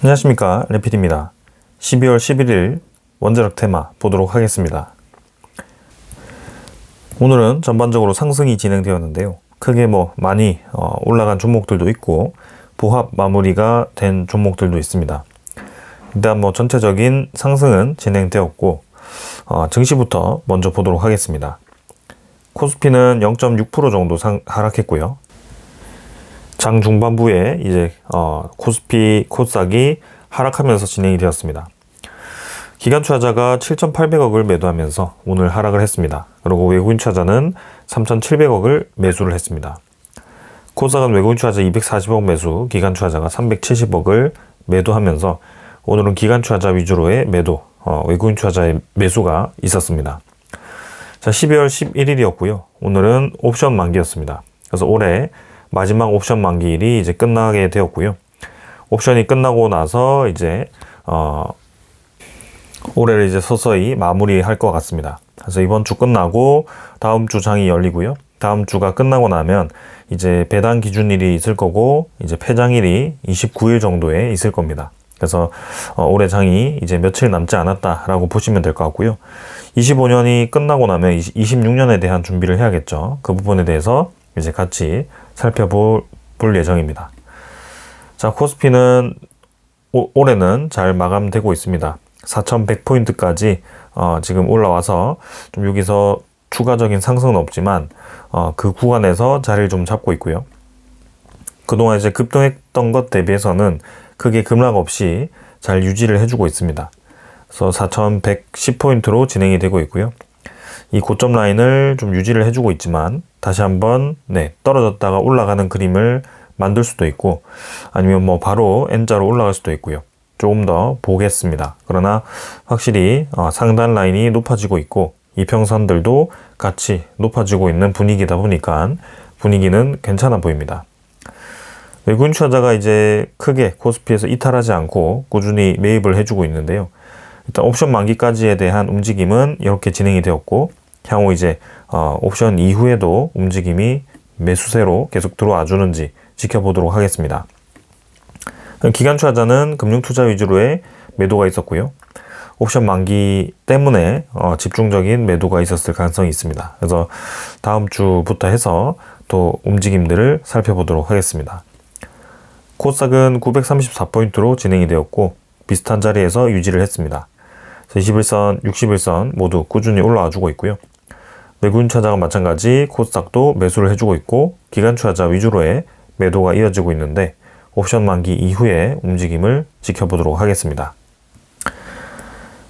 안녕하십니까, 레피디입니다. 12월 11일 원자력 테마 보도록 하겠습니다. 오늘은 전반적으로 상승이 진행되었는데요. 크게 많이 올라간 종목들도 있고 보합 마무리가 된 종목들도 있습니다. 일단 전체적인 상승은 진행되었고 증시부터 먼저 보도록 하겠습니다. 코스피는 0.6% 정도 하락했고요. 장 중반부에 이제 코스피 코스닥이 하락하면서 진행이 되었습니다. 기관 투자자가 7,800억을 매도하면서 오늘 하락을 했습니다. 그리고 외국인 투자자는 3,700억을 매수를 했습니다. 코스닥은 외국인 투자자 240억 매수, 기관 투자자가 370억을 매도하면서 오늘은 기관 투자자 위주로의 매도, 외국인 투자자의 매수가 있었습니다. 자, 12월 11일이었고요. 오늘은 옵션 만기였습니다. 그래서 올해 마지막 옵션 만기일이 이제 끝나게 되었고요. 옵션이 끝나고 나서 이제 올해를 이제 서서히 마무리할 것 같습니다. 그래서 이번 주 끝나고 다음 주 장이 열리고요. 다음 주가 끝나고 나면 이제 배당 기준일이 있을 거고 이제 폐장일이 29일 정도에 있을 겁니다. 그래서 올해 장이 이제 며칠 남지 않았다라고 보시면 될 것 같고요. 25년이 끝나고 나면 26년에 대한 준비를 해야겠죠. 그 부분에 대해서 이제 같이 살펴볼 예정입니다. 자, 코스피는 올해는 잘 마감되고 있습니다. 4,100포인트까지 지금 올라와서 좀 여기서 추가적인 상승은 없지만 그 구간에서 자리를 좀 잡고 있고요. 그동안 이제 급등했던 것 대비해서는 크게 급락 없이 잘 유지를 해주고 있습니다. 그래서 4,110포인트로 진행이 되고 있고요. 이 고점 라인을 좀 유지를 해주고 있지만 다시 한번 떨어졌다가 올라가는 그림을 만들 수도 있고 아니면 바로 N자로 올라갈 수도 있고요. 조금 더 보겠습니다. 그러나 확실히 상단 라인이 높아지고 있고 이평선들도 같이 높아지고 있는 분위기다 보니까 분위기는 괜찮아 보입니다. 외국인 투자자가 이제 크게 코스피에서 이탈하지 않고 꾸준히 매입을 해주고 있는데요. 일단 옵션 만기까지에 대한 움직임은 이렇게 진행이 되었고 향후 이제 옵션 이후에도 움직임이 매수세로 계속 들어와 주는지 지켜보도록 하겠습니다. 기관 투자자는 금융 투자 위주로의 매도가 있었고요. 옵션 만기 때문에 집중적인 매도가 있었을 가능성이 있습니다. 그래서 다음 주부터 해서 또 움직임들을 살펴보도록 하겠습니다. 코스닥은 934포인트로 진행이 되었고 비슷한 자리에서 유지를 했습니다. 21선, 61선 모두 꾸준히 올라와 주고 있고요. 외국인 투자자가 마찬가지 코스닥도 매수를 해주고 있고 기관 투자자 위주로의 매도가 이어지고 있는데 옵션 만기 이후의 움직임을 지켜보도록 하겠습니다.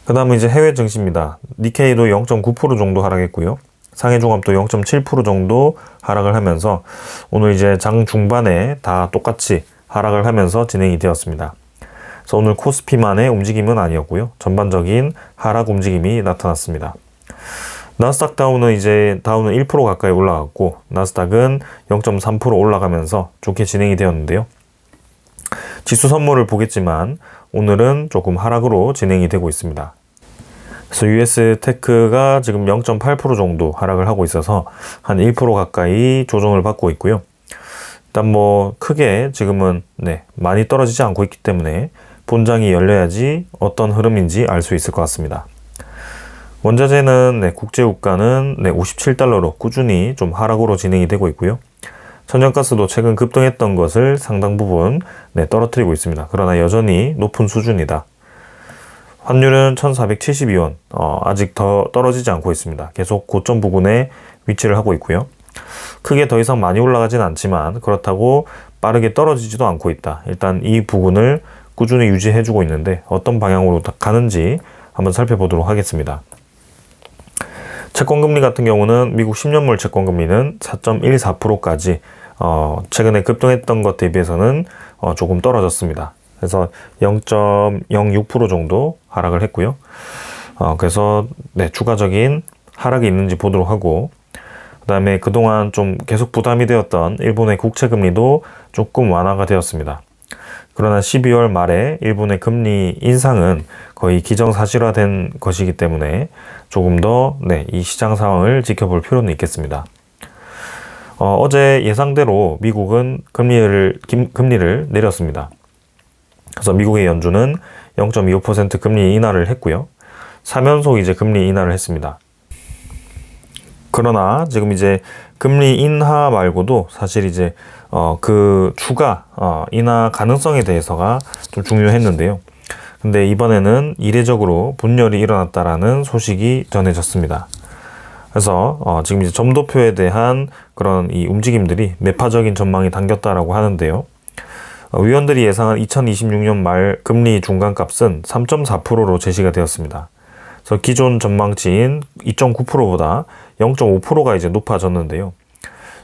그 다음은 이제 해외 증시입니다. 니케이도 0.9% 정도 하락했고요. 상해종합도 0.7% 정도 하락을 하면서 오늘 이제 장 중반에 다 똑같이 하락을 하면서 진행이 되었습니다. 그래서 오늘 코스피만의 움직임은 아니었고요. 전반적인 하락 움직임이 나타났습니다. 나스닥 다운은 1% 가까이 올라갔고 나스닥은 0.3% 올라가면서 좋게 진행이 되었는데요. 지수 선물을 보겠지만 오늘은 조금 하락으로 진행이 되고 있습니다. 그래서 US 테크가 지금 0.8% 정도 하락을 하고 있어서 한 1% 가까이 조정을 받고 있고요. 일단 크게 지금은 많이 떨어지지 않고 있기 때문에 본장이 열려야지 어떤 흐름인지 알 수 있을 것 같습니다. 원자재는 국제유가는 57달러로 꾸준히 좀 하락으로 진행이 되고 있고요. 천연가스도 최근 급등했던 것을 상당 부분 떨어뜨리고 있습니다. 그러나 여전히 높은 수준이다. 환율은 1,472원, 아직 더 떨어지지 않고 있습니다. 계속 고점 부근에 위치를 하고 있고요. 크게 더 이상 많이 올라가진 않지만 그렇다고 빠르게 떨어지지도 않고 있다. 일단 이 부근을 꾸준히 유지해주고 있는데 어떤 방향으로 가는지 한번 살펴보도록 하겠습니다. 채권금리 같은 경우는 미국 10년물 채권금리는 4.14%까지 최근에 급등했던 것 대비해서는 조금 떨어졌습니다. 그래서 0.06% 정도 하락을 했고요. 그래서 추가적인 하락이 있는지 보도록 하고 그 다음에 그동안 좀 계속 부담이 되었던 일본의 국채금리도 조금 완화가 되었습니다. 그러나 12월 말에 일본의 금리 인상은 거의 기정사실화된 것이기 때문에 조금 더 이 시장 상황을 지켜볼 필요는 있겠습니다. 어제 예상대로 미국은 금리를 내렸습니다. 그래서 미국의 연준은 0.25% 금리 인하를 했고요. 3연속 이제 금리 인하를 했습니다. 그러나 지금 이제 금리 인하 말고도 사실 이제 그 추가 인하 가능성에 대해서가 좀 중요했는데요. 근데 이번에는 이례적으로 분열이 일어났다라는 소식이 전해졌습니다. 그래서 지금 이제 점도표에 대한 그런 이 움직임들이 매파적인 전망이 당겼다라고 하는데요. 위원들이 예상한 2026년 말 금리 중간값은 3.4%로 제시가 되었습니다. 그래서 기존 전망치인 2.9%보다 0.5%가 이제 높아졌는데요.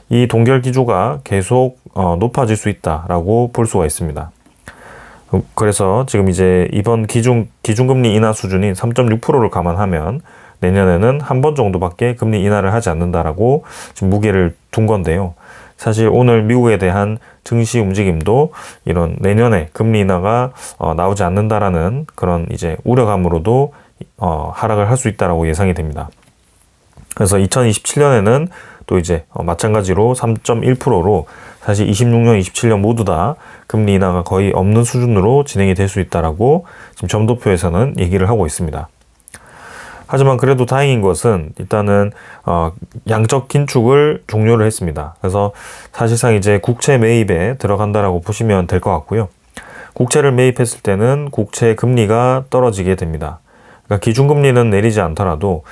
이 동결 기조가 계속 높아질 수 있다라고 볼 수가 있습니다. 그래서 지금 이제 이번 기준금리 인하 수준인 3.6%를 감안하면 내년에는 한 번 정도밖에 금리 인하를 하지 않는다라고 지금 무게를 둔 건데요. 사실 오늘 미국에 대한 증시 움직임도 이런 내년에 금리 인하가 나오지 않는다라는 그런 이제 우려감으로도 하락을 할 수 있다라고 예상이 됩니다. 그래서 2027년에는 또 이제 마찬가지로 3.1%로 사실 26년, 27년 모두 다 금리 인하가 거의 없는 수준으로 진행이 될 수 있다라고 지금 점도표에서는 얘기를 하고 있습니다. 하지만 그래도 다행인 것은 일단은 양적 긴축을 종료를 했습니다. 그래서 사실상 이제 국채 매입에 들어간다라고 보시면 될 것 같고요. 국채를 매입했을 때는 국채 금리가 떨어지게 됩니다. 그러니까 기준금리는 내리지 않더라도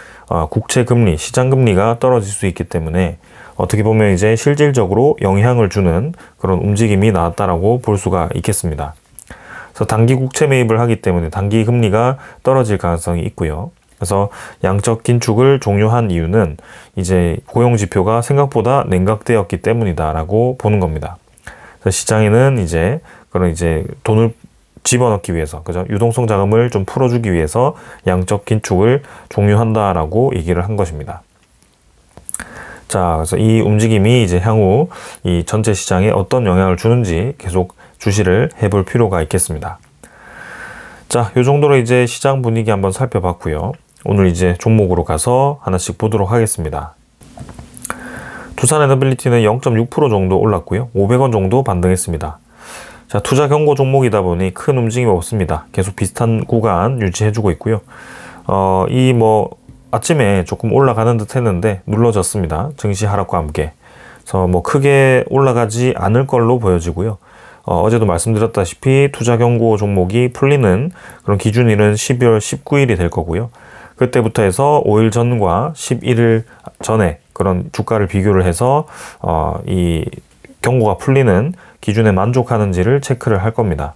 국채 금리, 시장 금리가 떨어질 수 있기 때문에 어떻게 보면 이제 실질적으로 영향을 주는 그런 움직임이 나왔다라고 볼 수가 있겠습니다. 그래서 단기 국채 매입을 하기 때문에 단기 금리가 떨어질 가능성이 있고요. 그래서 양적 긴축을 종료한 이유는 이제 고용 지표가 생각보다 냉각되었기 때문이다라고 보는 겁니다. 그래서 시장에는 이제 그런 이제 돈을 집어넣기 위해서, 그죠? 유동성 자금을 좀 풀어주기 위해서 양적 긴축을 종료한다라고 얘기를 한 것입니다. 자, 그래서 이 움직임이 이제 향후 이 전체 시장에 어떤 영향을 주는지 계속 주시를 해볼 필요가 있겠습니다. 자, 이 정도로 이제 시장 분위기 한번 살펴봤고요. 오늘 이제 종목으로 가서 하나씩 보도록 하겠습니다. 두산에너빌리티는 0.6% 정도 올랐고요. 500원 정도 반등했습니다. 자, 투자 경고 종목이다 보니 큰 움직임이 없습니다. 계속 비슷한 구간 유지해주고 있고요. 아침에 조금 올라가는 듯 했는데 눌러졌습니다. 증시 하락과 함께. 그래서 크게 올라가지 않을 걸로 보여지고요. 어제도 말씀드렸다시피 투자 경고 종목이 풀리는 그런 기준일은 12월 19일이 될 거고요. 그때부터 해서 5일 전과 11일 전에 그런 주가를 비교를 해서 이 경고가 풀리는 기준에 만족하는지를 체크를 할 겁니다.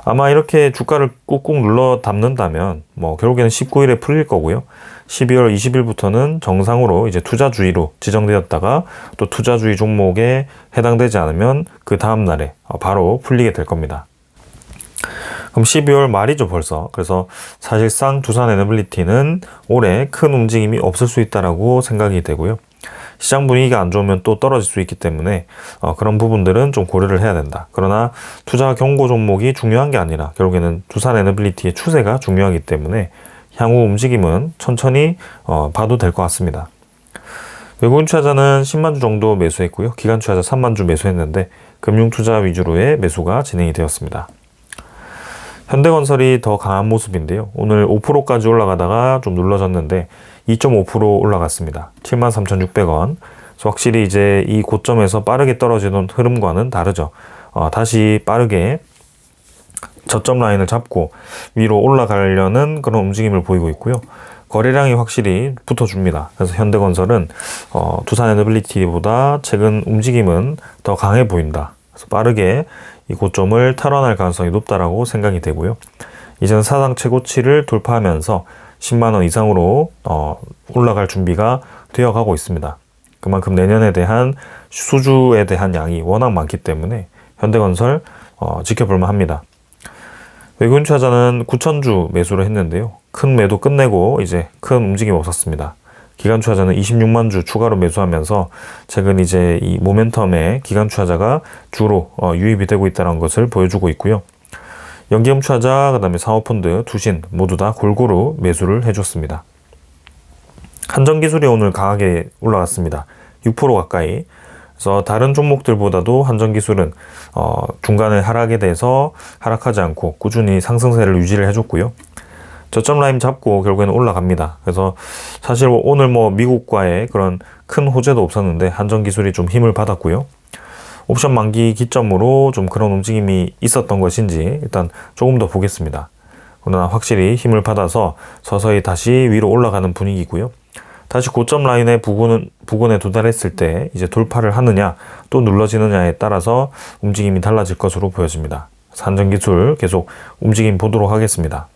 아마 이렇게 주가를 꾹꾹 눌러 담는다면 결국에는 19일에 풀릴 거고요. 12월 20일부터는 정상으로 이제 투자주의로 지정되었다가 또 투자주의 종목에 해당되지 않으면 그 다음 날에 바로 풀리게 될 겁니다. 그럼 12월 말이죠, 벌써. 그래서 사실상 두산에너빌리티는 올해 큰 움직임이 없을 수 있다라고 생각이 되고요. 시장 분위기가 안 좋으면 또 떨어질 수 있기 때문에 그런 부분들은 좀 고려를 해야 된다. 그러나 투자 경고 종목이 중요한 게 아니라 결국에는 두산에너빌리티의 추세가 중요하기 때문에 향후 움직임은 천천히 봐도 될 것 같습니다. 외국인 투자자는 10만 주 정도 매수했고요. 기관 투자자 3만 주 매수했는데 금융투자 위주로의 매수가 진행이 되었습니다. 현대건설이 더 강한 모습인데요. 오늘 5%까지 올라가다가 좀 눌러졌는데 2.5% 올라갔습니다. 73,600원. 확실히 이제 이 고점에서 빠르게 떨어지는 흐름과는 다르죠. 다시 빠르게 저점 라인을 잡고 위로 올라가려는 그런 움직임을 보이고 있고요. 거래량이 확실히 붙어줍니다. 그래서 현대건설은 두산에너빌리티보다 최근 움직임은 더 강해 보인다. 그래서 빠르게 이 고점을 탈환할 가능성이 높다라고 생각이 되고요. 이제는 사상 최고치를 돌파하면서 10만 원 이상으로 올라갈 준비가 되어가고 있습니다. 그만큼 내년에 대한 수주에 대한 양이 워낙 많기 때문에 현대건설 지켜볼만 합니다. 외국인 투자자는 9,000주 매수를 했는데요. 큰 매도 끝내고 이제 큰 움직임 없었습니다. 기관 투자자는 26만 주 추가로 매수하면서 최근 이제 이 모멘텀에 기관 투자자가 주로 유입이 되고 있다는 것을 보여주고 있고요. 연기금 투자자, 그 다음에 사모펀드, 투신 모두 다 골고루 매수를 해줬습니다. 한전기술이 오늘 강하게 올라갔습니다. 6% 가까이. 그래서 다른 종목들보다도 한전기술은 중간에 하락에 대해서 하락하지 않고 꾸준히 상승세를 유지를 해줬고요. 저점 라인 잡고 결국에는 올라갑니다. 그래서 사실 오늘 미국과의 그런 큰 호재도 없었는데 한전기술이 좀 힘을 받았고요. 옵션 만기 기점으로 좀 그런 움직임이 있었던 것인지 일단 조금 더 보겠습니다. 그러나 확실히 힘을 받아서 서서히 다시 위로 올라가는 분위기고요. 다시 고점 라인의 부근에 도달했을 때 이제 돌파를 하느냐 또 눌러지느냐에 따라서 움직임이 달라질 것으로 보여집니다. 한전기술 계속 움직임 보도록 하겠습니다.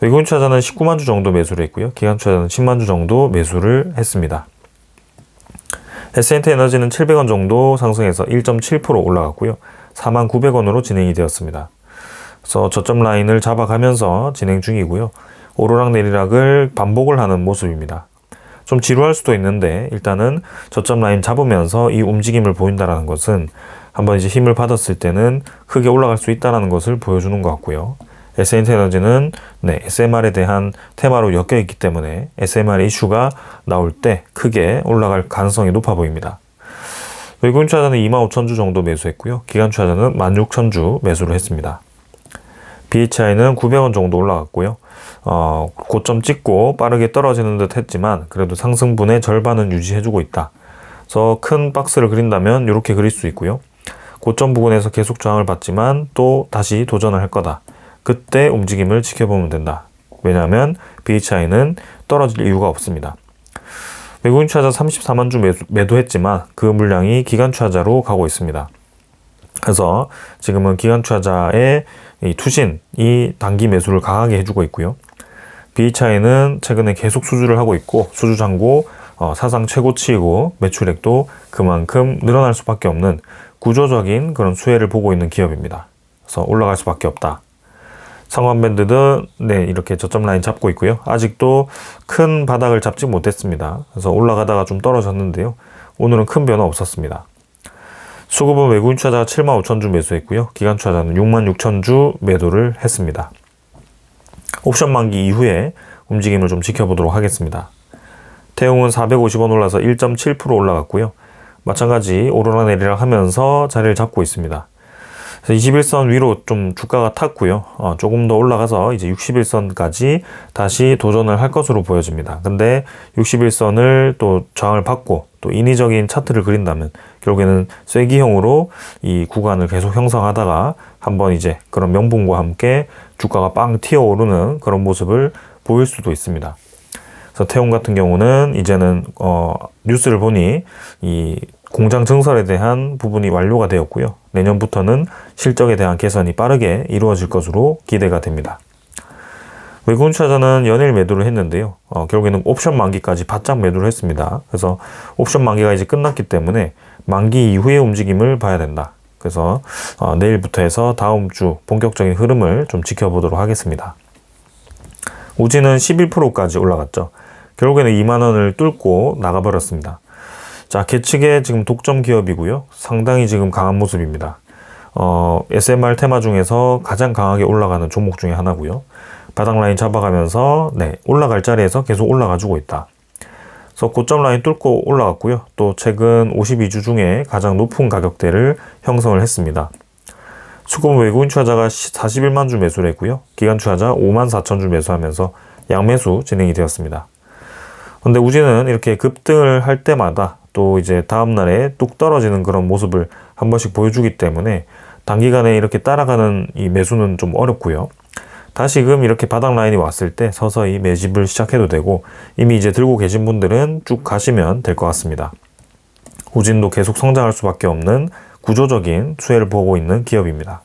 외국인 투자자는 19만 주 정도 매수를 했고요. 기관 투자자는 10만 주 정도 매수를 했습니다. SNT에너지는 700원 정도 상승해서 1.7% 올라갔고요. 49,900원으로 진행이 되었습니다. 그래서 저점 라인을 잡아가면서 진행 중이고요. 오르락 내리락을 반복을 하는 모습입니다. 좀 지루할 수도 있는데 일단은 저점 라인 잡으면서 이 움직임을 보인다는 것은 한번 이제 힘을 받았을 때는 크게 올라갈 수 있다는 것을 보여주는 것 같고요. SNT에너지는 SMR에 대한 테마로 엮여 있기 때문에 SMR 이슈가 나올 때 크게 올라갈 가능성이 높아 보입니다. 외국인 투자자는 25,000주 정도 매수했고요. 기관 투자자는 16,000주 매수를 했습니다. BHI는 900원 정도 올라갔고요. 고점 찍고 빠르게 떨어지는 듯 했지만 그래도 상승분의 절반은 유지해주고 있다. 그래서 큰 박스를 그린다면 이렇게 그릴 수 있고요. 고점 부근에서 계속 저항을 받지만 또 다시 도전을 할 거다. 그때 움직임을 지켜보면 된다. 왜냐하면 BHI는 떨어질 이유가 없습니다. 외국인 투자자 34만 주 매도했지만 그 물량이 기관 투자자로 가고 있습니다. 그래서 지금은 기관 투자자의 이 투신이 단기 매수를 강하게 해주고 있고요. BHI는 최근에 계속 수주를 하고 있고 수주 잔고 사상 최고치이고 매출액도 그만큼 늘어날 수밖에 없는 구조적인 그런 수혜를 보고 있는 기업입니다. 그래서 올라갈 수밖에 없다. 상관밴드는 이렇게 저점 라인 잡고 있고요. 아직도 큰 바닥을 잡지 못했습니다. 그래서 올라가다가 좀 떨어졌는데요. 오늘은 큰 변화 없었습니다. 수급은 외국인 투자자가 75,000주 매수했고요. 기관 투자자는 66,000주 매도를 했습니다. 옵션 만기 이후에 움직임을 좀 지켜보도록 하겠습니다. 태용은 450원 올라서 1.7% 올라갔고요. 마찬가지 오르락 내리락 하면서 자리를 잡고 있습니다. 21선 위로 좀 주가가 탔고요. 조금 더 올라가서 이제 61선까지 다시 도전을 할 것으로 보여집니다. 근데 61선을 또 저항을 받고 또 인위적인 차트를 그린다면 결국에는 쐐기형으로 이 구간을 계속 형성하다가 한번 이제 그런 명분과 함께 주가가 빵 튀어오르는 그런 모습을 보일 수도 있습니다. 그래서 태용 같은 경우는 이제는 뉴스를 보니 이 공장 증설에 대한 부분이 완료가 되었고요. 내년부터는 실적에 대한 개선이 빠르게 이루어질 것으로 기대가 됩니다. 외국인 투자자는 연일 매도를 했는데요. 결국에는 옵션 만기까지 바짝 매도를 했습니다. 그래서 옵션 만기가 이제 끝났기 때문에 만기 이후의 움직임을 봐야 된다. 그래서 내일부터 해서 다음 주 본격적인 흐름을 좀 지켜보도록 하겠습니다. 우지는 11%까지 올라갔죠. 결국에는 2만원을 뚫고 나가버렸습니다. 자, 계측의 지금 독점 기업이고요. 상당히 지금 강한 모습입니다. SMR 테마 중에서 가장 강하게 올라가는 종목 중에 하나고요. 바닥 라인 잡아가면서 올라갈 자리에서 계속 올라가주고 있다. 그래서 고점 라인 뚫고 올라갔고요. 또 최근 52주 중에 가장 높은 가격대를 형성을 했습니다. 수급은 외국인 투자자가 41만 주 매수를 했고요. 기관 투자자 54,000주 매수하면서 양매수 진행이 되었습니다. 근데 우지는 이렇게 급등을 할 때마다 또 이제 다음날에 뚝 떨어지는 그런 모습을 한 번씩 보여주기 때문에 단기간에 이렇게 따라가는 이 매수는 좀 어렵고요. 다시금 이렇게 바닥 라인이 왔을 때 서서히 매집을 시작해도 되고 이미 이제 들고 계신 분들은 쭉 가시면 될 것 같습니다. 우진도 계속 성장할 수밖에 없는 구조적인 수혜를 보고 있는 기업입니다.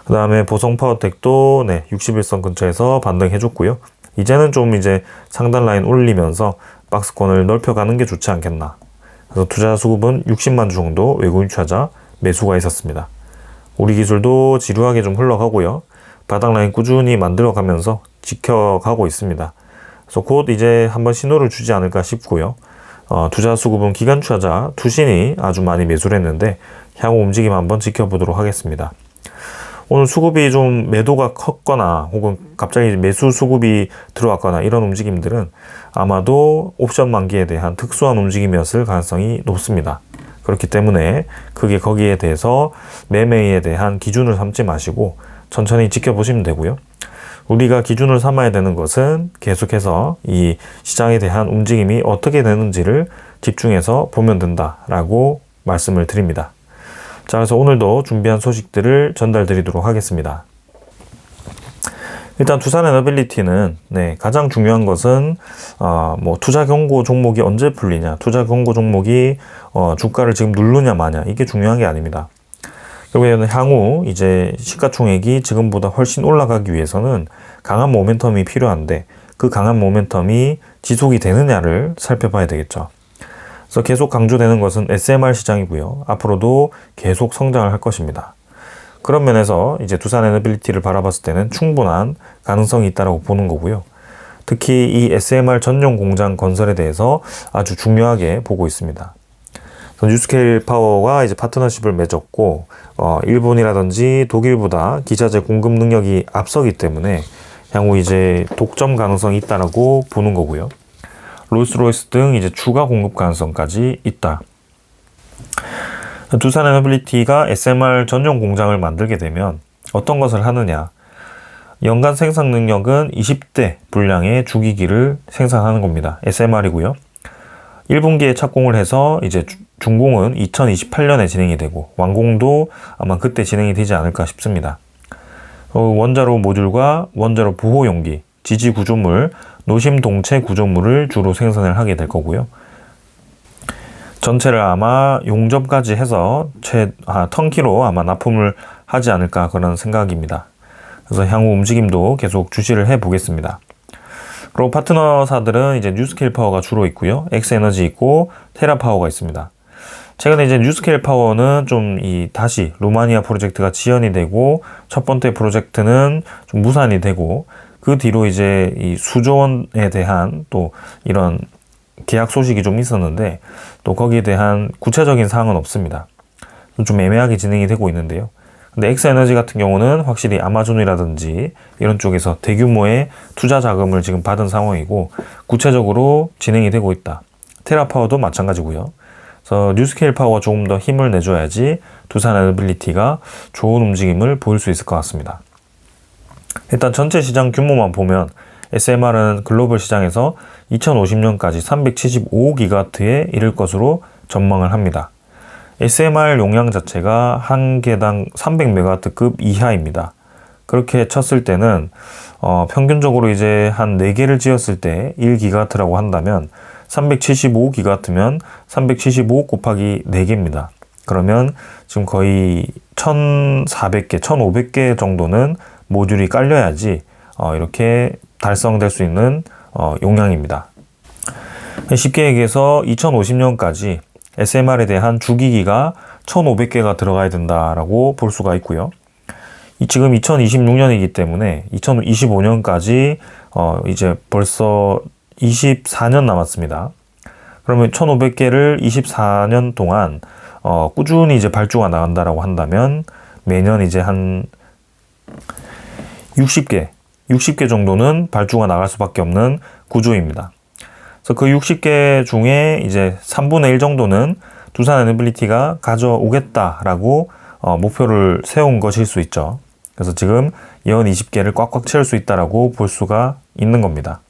그 다음에 보성파워텍도 61선 근처에서 반등해줬고요. 이제는 좀 이제 상단 라인 올리면서 박스권을 넓혀가는 게 좋지 않겠나. 그래서 투자 수급은 60만 주 정도 외국인 투자자 매수가 있었습니다. 우리 기술도 지루하게 좀 흘러가고요. 바닥 라인 꾸준히 만들어가면서 지켜가고 있습니다. 그래서 곧 이제 한번 신호를 주지 않을까 싶고요. 투자 수급은 기관 투자자 투신이 아주 많이 매수를 했는데 향후 움직임 한번 지켜보도록 하겠습니다. 오늘 수급이 좀 매도가 컸거나 혹은 갑자기 매수 수급이 들어왔거나 이런 움직임들은 아마도 옵션 만기에 대한 특수한 움직임이었을 가능성이 높습니다. 그렇기 때문에 크게 거기에 대해서 매매에 대한 기준을 삼지 마시고 천천히 지켜보시면 되고요. 우리가 기준을 삼아야 되는 것은 계속해서 이 시장에 대한 움직임이 어떻게 되는지를 집중해서 보면 된다라고 말씀을 드립니다. 자, 그래서 오늘도 준비한 소식들을 전달 드리도록 하겠습니다. 일단 두산에너빌리티는 가장 중요한 것은 투자 경고 종목이 언제 풀리냐, 투자 경고 종목이 주가를 지금 누르냐 마냐, 이게 중요한 게 아닙니다. 결국에는 향후 이제 시가총액이 지금보다 훨씬 올라가기 위해서는 강한 모멘텀이 필요한데 그 강한 모멘텀이 지속이 되느냐를 살펴봐야 되겠죠. 그래서 계속 강조되는 것은 SMR 시장이고요. 앞으로도 계속 성장을 할 것입니다. 그런 면에서 이제 두산에너빌리티를 바라봤을 때는 충분한 가능성이 있다고 보는 거고요. 특히 이 SMR 전용 공장 건설에 대해서 아주 중요하게 보고 있습니다. 뉴스케일 파워가 이제 파트너십을 맺었고, 일본이라든지 독일보다 기자재 공급 능력이 앞서기 때문에 향후 이제 독점 가능성이 있다라고 보는 거고요. 롤스로이스 등 이제 추가 공급 가능성까지 있다. 두산에너빌리티가 SMR 전용 공장을 만들게 되면 어떤 것을 하느냐? 연간 생산 능력은 20대 분량의 주기기를 생산하는 겁니다. SMR이고요. 1분기에 착공을 해서 이제 준공은 2028년에 진행이 되고 완공도 아마 그때 진행이 되지 않을까 싶습니다. 원자로 모듈과 원자로 보호 용기, 지지 구조물, 노심 동체 구조물을 주로 생산을 하게 될 거고요. 전체를 아마 용접까지 해서 턴키로 아마 납품을 하지 않을까 그런 생각입니다. 그래서 향후 움직임도 계속 주시를 해 보겠습니다. 그리고 파트너사들은 이제 뉴스케일 파워가 주로 있고요. 엑스에너지 있고 테라파워가 있습니다. 최근에 이제 뉴스케일 파워는 좀 다시 루마니아 프로젝트가 지연이 되고 첫 번째 프로젝트는 좀 무산이 되고 그 뒤로 이제 이 수조원에 대한 또 이런 계약 소식이 좀 있었는데 또 거기에 대한 구체적인 사항은 없습니다. 좀 애매하게 진행이 되고 있는데요. 근데 엑스에너지 같은 경우는 확실히 아마존이라든지 이런 쪽에서 대규모의 투자 자금을 지금 받은 상황이고 구체적으로 진행이 되고 있다. 테라파워도 마찬가지고요. 그래서 뉴스케일 파워가 조금 더 힘을 내줘야지 두산에너빌리티가 좋은 움직임을 보일 수 있을 것 같습니다. 일단 전체 시장 규모만 보면 SMR은 글로벌 시장에서 2050년까지 375기가와트에 이를 것으로 전망을 합니다. SMR 용량 자체가 한 개당 300메가와트급 이하입니다. 그렇게 쳤을 때는 평균적으로 이제 한 4개를 지었을 때 1기가와트라고 한다면 375기가와트면 375 곱하기 4개입니다. 그러면 지금 거의 1,400개, 1,500개 정도는 모듈이 깔려야지 이렇게 달성될 수 있는 용량입니다. 쉽게 얘기해서 2050년까지 SMR에 대한 주기기가 1,500개가 들어가야 된다라고 볼 수가 있고요. 지금 2026년이기 때문에 2025년까지 이제 벌써 24년 남았습니다. 그러면 1,500개를 24년 동안 꾸준히 이제 발주가 나간다라고 한다면 매년 이제 한 60개 정도는 발주가 나갈 수밖에 없는 구조입니다. 그래서 그 60개 중에 이제 3분의 1 정도는 두산에너빌리티가 가져오겠다라고 목표를 세운 것일 수 있죠. 그래서 지금 연 20개를 꽉꽉 채울 수 있다라고 볼 수가 있는 겁니다.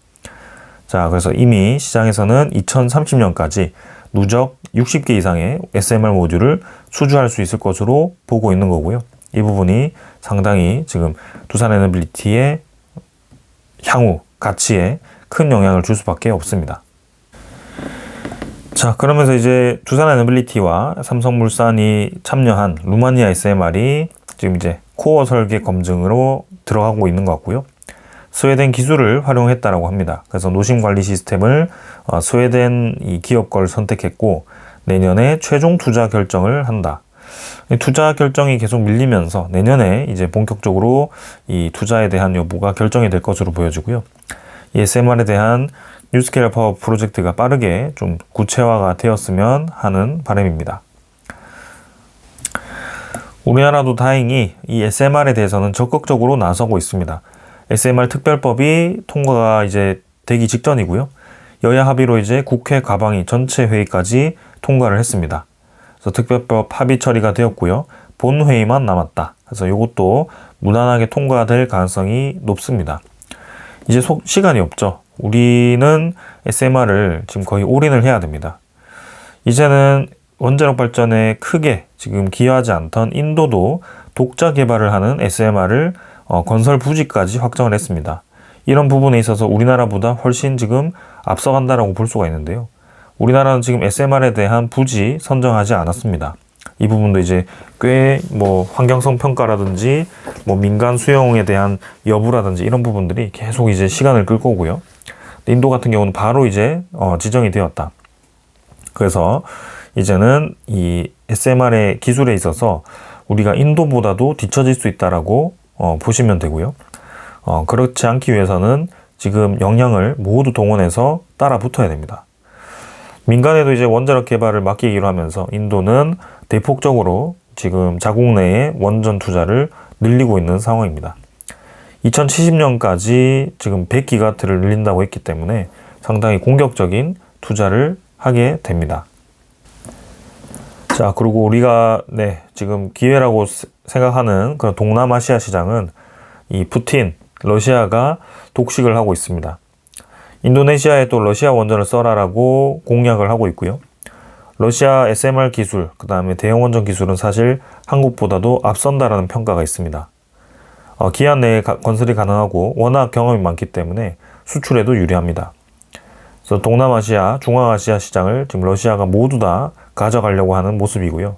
자, 그래서 이미 시장에서는 2030년까지 누적 60개 이상의 SMR 모듈을 수주할 수 있을 것으로 보고 있는 거고요. 이 부분이 상당히 지금 두산에너빌리티의 향후 가치에 큰 영향을 줄 수밖에 없습니다. 자, 그러면서 이제 두산에너빌리티와 삼성물산이 참여한 루마니아 SMR이 지금 이제 코어 설계 검증으로 들어가고 있는 것 같고요. 스웨덴 기술을 활용했다라고 합니다. 그래서 노심 관리 시스템을 스웨덴 이 기업 걸 선택했고 내년에 최종 투자 결정을 한다. 투자 결정이 계속 밀리면서 내년에 이제 본격적으로 이 투자에 대한 여부가 결정이 될 것으로 보여지고요. 이 SMR에 대한 뉴스케일 파워 프로젝트가 빠르게 좀 구체화가 되었으면 하는 바람입니다. 우리나라도 다행히 이 SMR에 대해서는 적극적으로 나서고 있습니다. SMR 특별법이 통과가 이제 되기 직전이고요. 여야 합의로 이제 국회 과방위 전체 회의까지 통과를 했습니다. 그래서 특별법 합의 처리가 되었고요. 본회의만 남았다. 그래서 이것도 무난하게 통과될 가능성이 높습니다. 이제 시간이 없죠. 우리는 SMR을 지금 거의 올인을 해야 됩니다. 이제는 원자력 발전에 크게 지금 기여하지 않던 인도도 독자 개발을 하는 SMR을 건설 부지까지 확정을 했습니다. 이런 부분에 있어서 우리나라보다 훨씬 지금 앞서간다라고 볼 수가 있는데요. 우리나라는 지금 SMR에 대한 부지 선정하지 않았습니다. 이 부분도 이제 꽤 환경성 평가라든지 민간 수용에 대한 여부라든지 이런 부분들이 계속 이제 시간을 끌 거고요. 인도 같은 경우는 바로 이제 지정이 되었다. 그래서 이제는 이 SMR의 기술에 있어서 우리가 인도보다도 뒤처질 수 있다라고 보시면 되고요. 그렇지 않기 위해서는 지금 역량을 모두 동원해서 따라 붙어야 됩니다. 민간에도 이제 원자력 개발을 맡기기로 하면서 인도는 대폭적으로 지금 자국 내에 원전 투자를 늘리고 있는 상황입니다. 2070년까지 지금 100기가와트를 늘린다고 했기 때문에 상당히 공격적인 투자를 하게 됩니다. 자, 그리고 우리가 지금 기회라고 생각하는 그런 동남아시아 시장은 이 푸틴, 러시아가 독식을 하고 있습니다. 인도네시아에 또 러시아 원전을 써라라고 공약을 하고 있고요. 러시아 SMR 기술, 그 다음에 대형 원전 기술은 사실 한국보다도 앞선다라는 평가가 있습니다. 기한 내에 건설이 가능하고 워낙 경험이 많기 때문에 수출에도 유리합니다. 그래서 동남아시아, 중앙아시아 시장을 지금 러시아가 모두 다 가져가려고 하는 모습이고요.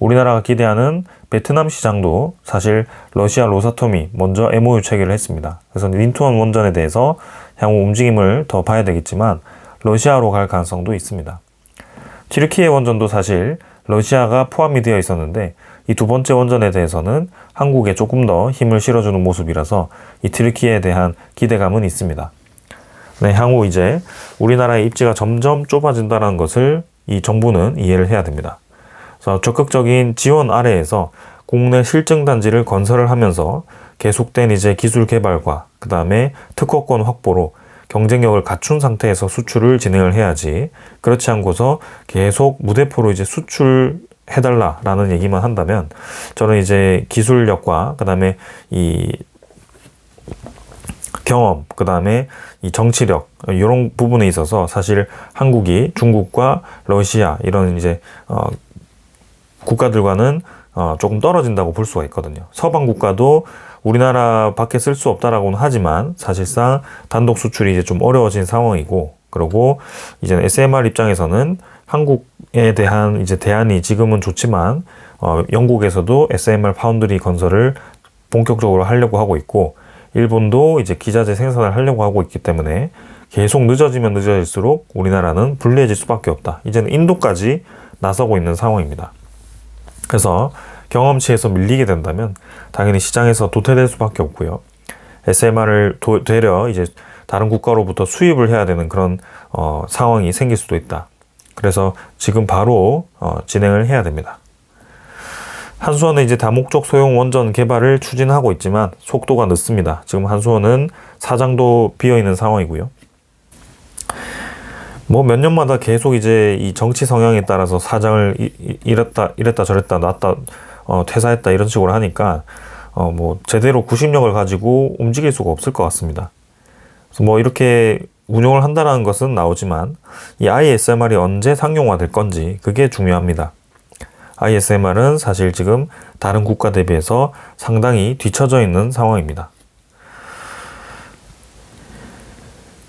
우리나라가 기대하는 베트남 시장도 사실 러시아 로사톰이 먼저 MOU 체결을 했습니다. 그래서 린투원 원전에 대해서 향후 움직임을 더 봐야 되겠지만 러시아로 갈 가능성도 있습니다. 튀르키예 원전도 사실 러시아가 포함이 되어 있었는데 이 두 번째 원전에 대해서는 한국에 조금 더 힘을 실어주는 모습이라서 이 튀르키예에 대한 기대감은 있습니다. 향후 이제 우리나라의 입지가 점점 좁아진다는 것을 이 정부는 이해를 해야 됩니다. 그래서 적극적인 지원 아래에서 국내 실증 단지를 건설을 하면서 계속된 이제 기술 개발과 그 다음에 특허권 확보로 경쟁력을 갖춘 상태에서 수출을 진행을 해야지, 그렇지 않고서 계속 무대포로 이제 수출해달라라는 얘기만 한다면 저는 이제 기술력과 그 다음에 이 경험, 그 다음에 이 정치력, 이런 부분에 있어서 사실 한국이 중국과 러시아 이런 이제 국가들과는 조금 떨어진다고 볼 수가 있거든요. 서방 국가도 우리나라 밖에 쓸 수 없다라고는 하지만 사실상 단독 수출이 이제 좀 어려워진 상황이고, 그리고 이제 SMR 입장에서는 한국에 대한 이제 대안이 지금은 좋지만 영국에서도 SMR 파운드리 건설을 본격적으로 하려고 하고 있고, 일본도 이제 기자재 생산을 하려고 하고 있기 때문에 계속 늦어지면 늦어질수록 우리나라는 불리해질 수밖에 없다. 이제는 인도까지 나서고 있는 상황입니다. 그래서 경험치에서 밀리게 된다면 당연히 시장에서 도태될 수밖에 없고요. SMR을 되려 이제 다른 국가로부터 수입을 해야 되는 그런 상황이 생길 수도 있다. 그래서 지금 바로 진행을 해야 됩니다. 한수원은 이제 다목적 소형 원전 개발을 추진하고 있지만 속도가 늦습니다. 지금 한수원은 사장도 비어 있는 상황이고요. 몇 년마다 계속 이제 이 정치 성향에 따라서 사장을 이랬다 저랬다 놨다 퇴사했다 이런 식으로 하니까 제대로 구심력을 가지고 움직일 수가 없을 것 같습니다. 그래서 이렇게 운용을 한다는 것은 나오지만 이 ISMR이 언제 상용화될 건지 그게 중요합니다. ISMR은 사실 지금 다른 국가 대비해서 상당히 뒤처져 있는 상황입니다.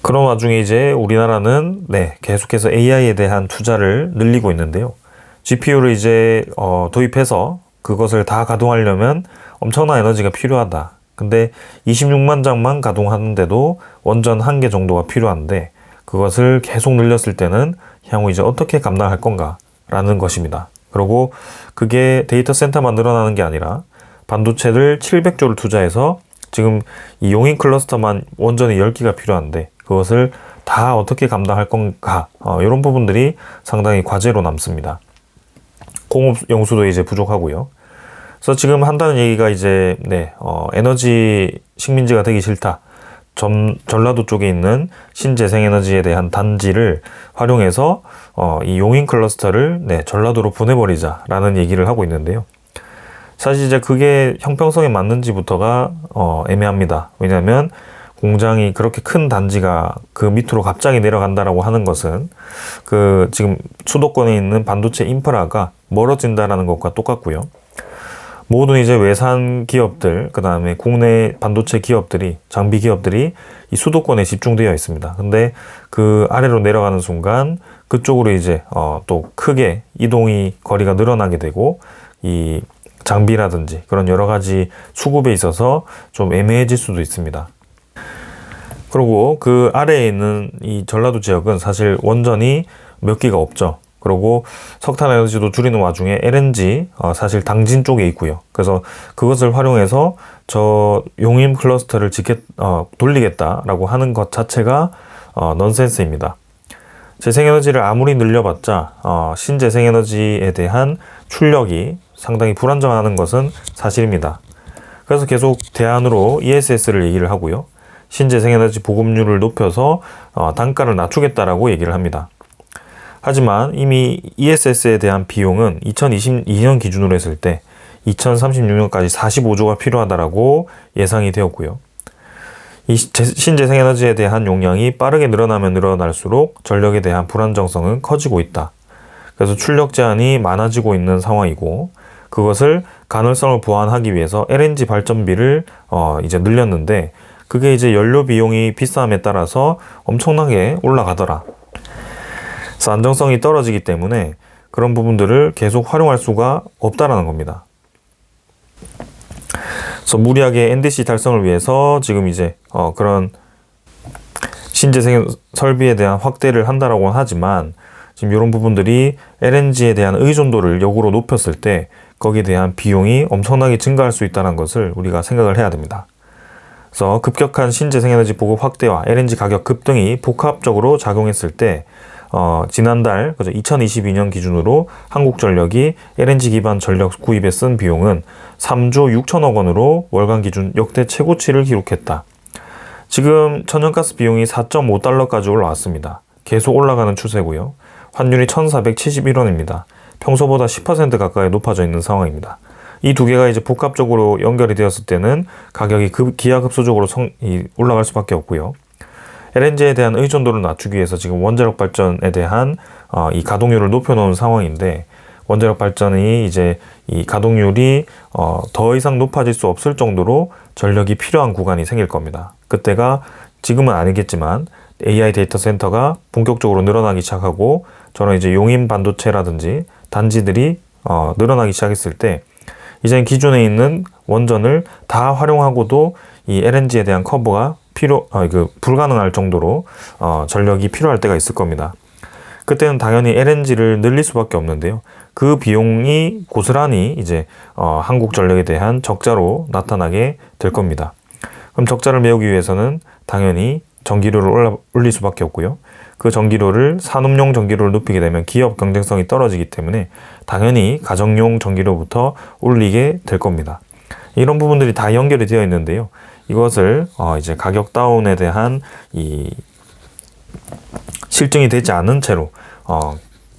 그런 와중에 이제 우리나라는 계속해서 AI에 대한 투자를 늘리고 있는데요. GPU를 이제 도입해서 그것을 다 가동하려면 엄청난 에너지가 필요하다. 근데 26만 장만 가동하는데도 원전 1개 정도가 필요한데 그것을 계속 늘렸을 때는 향후 이제 어떻게 감당할 건가 라는 것입니다. 그리고 그게 데이터 센터만 늘어나는 게 아니라 반도체를 700조를 투자해서 지금 이 용인 클러스터만 원전이 10기가 필요한데 그것을 다 어떻게 감당할 건가, 이런 부분들이 상당히 과제로 남습니다. 공업 용수도 이제 부족하고요. 그래서 지금 한다는 얘기가 이제 에너지 식민지가 되기 싫다. 전라도 쪽에 있는 신재생에너지에 대한 단지를 활용해서 이 용인 클러스터를 전라도로 보내버리자라는 얘기를 하고 있는데요. 사실 이제 그게 형평성에 맞는지부터가 애매합니다. 왜냐하면 공장이 그렇게 큰 단지가 그 밑으로 갑자기 내려간다라고 하는 것은 그 지금 수도권에 있는 반도체 인프라가 멀어진다라는 것과 똑같고요. 모든 이제 외산 기업들, 그 다음에 국내 반도체 기업들이, 장비 기업들이 이 수도권에 집중되어 있습니다. 근데 그 아래로 내려가는 순간 그쪽으로 이제 또 크게 이동이 거리가 늘어나게 되고 이 장비라든지 그런 여러 가지 수급에 있어서 좀 애매해질 수도 있습니다. 그리고 그 아래에 있는 이 전라도 지역은 사실 원전이 몇 기가 없죠. 그리고 석탄 에너지도 줄이는 와중에 LNG 사실 당진 쪽에 있고요. 그래서 그것을 활용해서 저 용인 클러스터를 돌리겠다라고 하는 것 자체가 넌센스입니다. 재생에너지를 아무리 늘려봤자 신재생에너지에 대한 출력이 상당히 불안정하는 것은 사실입니다. 그래서 계속 대안으로 ESS를 얘기를 하고요. 신재생에너지 보급률을 높여서 단가를 낮추겠다라고 얘기를 합니다. 하지만 이미 ESS에 대한 비용은 2022년 기준으로 했을 때 2036년까지 45조가 필요하다라고 예상이 되었고요. 이 신재생에너지에 대한 용량이 빠르게 늘어나면 늘어날수록 전력에 대한 불안정성은 커지고 있다. 그래서 출력 제한이 많아지고 있는 상황이고 그것을 가능성을 보완하기 위해서 LNG 발전비를 이제 늘렸는데 그게 이제 연료 비용이 비싸함에 따라서 엄청나게 올라가더라. 그래서 안정성이 떨어지기 때문에 그런 부분들을 계속 활용할 수가 없다라는 겁니다. 그래서 무리하게 NDC 달성을 위해서 지금 이제 그런 신재생 설비에 대한 확대를 한다라고 하지만 지금 이런 부분들이 LNG에 대한 의존도를 역으로 높였을 때 거기에 대한 비용이 엄청나게 증가할 수 있다는 것을 우리가 생각을 해야 됩니다. 그래서 급격한 신재생에너지 보급 확대와 LNG 가격 급등이 복합적으로 작용했을 때 지난달 2022년 기준으로 한국전력이 LNG 기반 전력 구입에 쓴 비용은 3조 6천억 원으로 월간 기준 역대 최고치를 기록했다. 지금 천연가스 비용이 4.5달러까지 올라왔습니다. 계속 올라가는 추세고요. 환율이 1,471원입니다. 평소보다 10% 가까이 높아져 있는 상황입니다. 이 두 개가 이제 복합적으로 연결이 되었을 때는 가격이 기하급수적으로 올라갈 수밖에 없고요. LNG에 대한 의존도를 낮추기 위해서 지금 원자력 발전에 대한 이 가동률을 높여놓은 상황인데 원자력 발전이 이제 이 가동률이 더 이상 높아질 수 없을 정도로 전력이 필요한 구간이 생길 겁니다. 그때가 지금은 아니겠지만 AI 데이터 센터가 본격적으로 늘어나기 시작하고 저는 이제 용인 반도체라든지 단지들이 늘어나기 시작했을 때 이제 기존에 있는 원전을 다 활용하고도 이 LNG에 대한 커버가 불가능할 정도로 전력이 필요할 때가 있을 겁니다. 그때는 당연히 LNG를 늘릴 수밖에 없는데요. 그 비용이 고스란히 이제 한국전력에 대한 적자로 나타나게 될 겁니다. 그럼 적자를 메우기 위해서는 당연히 전기료를 올릴 수밖에 없고요. 그 전기료를 산업용 전기료를 높이게 되면 기업 경쟁성이 떨어지기 때문에 당연히 가정용 전기료부터 올리게 될 겁니다. 이런 부분들이 다 연결이 되어 있는데요. 이것을 이제 가격 다운에 대한 이 실증이 되지 않은 채로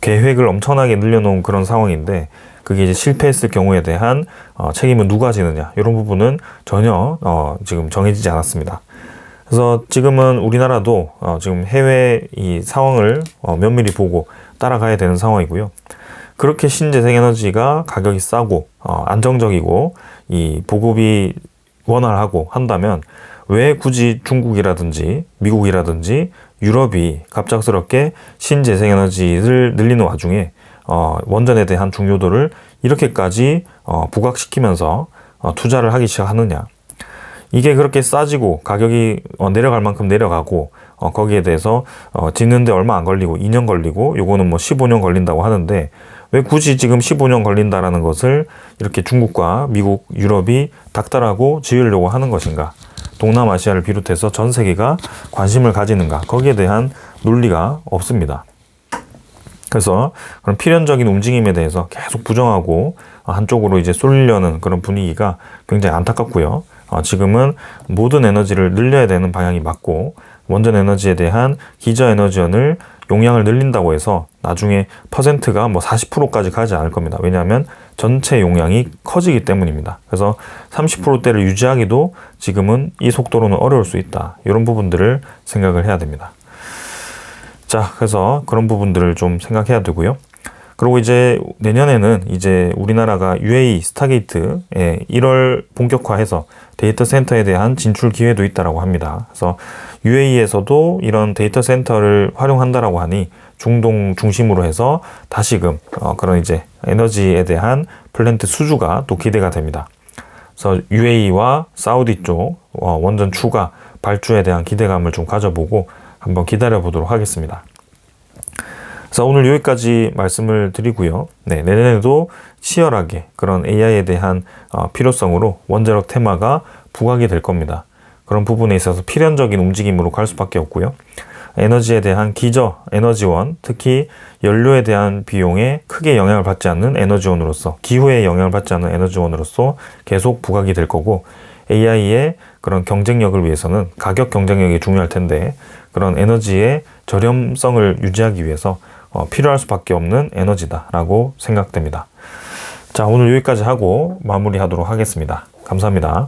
계획을 엄청나게 늘려놓은 그런 상황인데 그게 이제 실패했을 경우에 대한 책임은 누가 지느냐 이런 부분은 전혀 지금 정해지지 않았습니다. 그래서 지금은 우리나라도 지금 해외 이 상황을 면밀히 보고 따라가야 되는 상황이고요. 그렇게 신재생에너지가 가격이 싸고 안정적이고 이 보급이 원활하고 한다면 왜 굳이 중국이라든지 미국이라든지 유럽이 갑작스럽게 신재생에너지를 늘리는 와중에 원전에 대한 중요도를 이렇게까지 부각시키면서 투자를 하기 시작하느냐. 이게 그렇게 싸지고 가격이 내려갈 만큼 내려가고 거기에 대해서 짓는데 얼마 안 걸리고 2년 걸리고 요거는 뭐 15년 걸린다고 하는데 왜 굳이 지금 15년 걸린다라는 것을 이렇게 중국과 미국, 유럽이 닥달하고 지으려고 하는 것인가? 동남아시아를 비롯해서 전 세계가 관심을 가지는가? 거기에 대한 논리가 없습니다. 그래서 그런 필연적인 움직임에 대해서 계속 부정하고 한쪽으로 이제 쏠리려는 그런 분위기가 굉장히 안타깝고요. 지금은 모든 에너지를 늘려야 되는 방향이 맞고, 원전 에너지에 대한 기저 에너지원을 용량을 늘린다고 해서 나중에 퍼센트가 뭐 40%까지 가지 않을 겁니다. 왜냐하면 전체 용량이 커지기 때문입니다. 그래서 30%대를 유지하기도 지금은 이 속도로는 어려울 수 있다. 이런 부분들을 생각을 해야 됩니다. 자, 그래서 그런 부분들을 좀 생각해야 되고요. 그리고 이제 내년에는 이제 우리나라가 UAE 스타게이트에 1월 본격화해서 데이터 센터에 대한 진출 기회도 있다라고 합니다. 그래서 UAE에서도 이런 데이터 센터를 활용한다라고 하니 중동 중심으로 해서 다시금 그런 이제 에너지에 대한 플랜트 수주가 또 기대가 됩니다. 그래서 UAE와 사우디 쪽 원전 추가 발주에 대한 기대감을 좀 가져보고 한번 기다려 보도록 하겠습니다. 그래서 오늘 여기까지 말씀을 드리고요. 네, 내년에도 치열하게 그런 AI에 대한 필요성으로 원자력 테마가 부각이 될 겁니다. 그런 부분에 있어서 필연적인 움직임으로 갈 수밖에 없고요. 에너지에 대한 기저 에너지원, 특히 연료에 대한 비용에 크게 영향을 받지 않는 에너지원으로서, 기후에 영향을 받지 않는 에너지원으로서 계속 부각이 될 거고, AI의 그런 경쟁력을 위해서는 가격 경쟁력이 중요할 텐데, 그런 에너지의 저렴성을 유지하기 위해서 필요할 수밖에 없는 에너지다라고 생각됩니다. 자, 오늘 여기까지 하고 마무리하도록 하겠습니다. 감사합니다.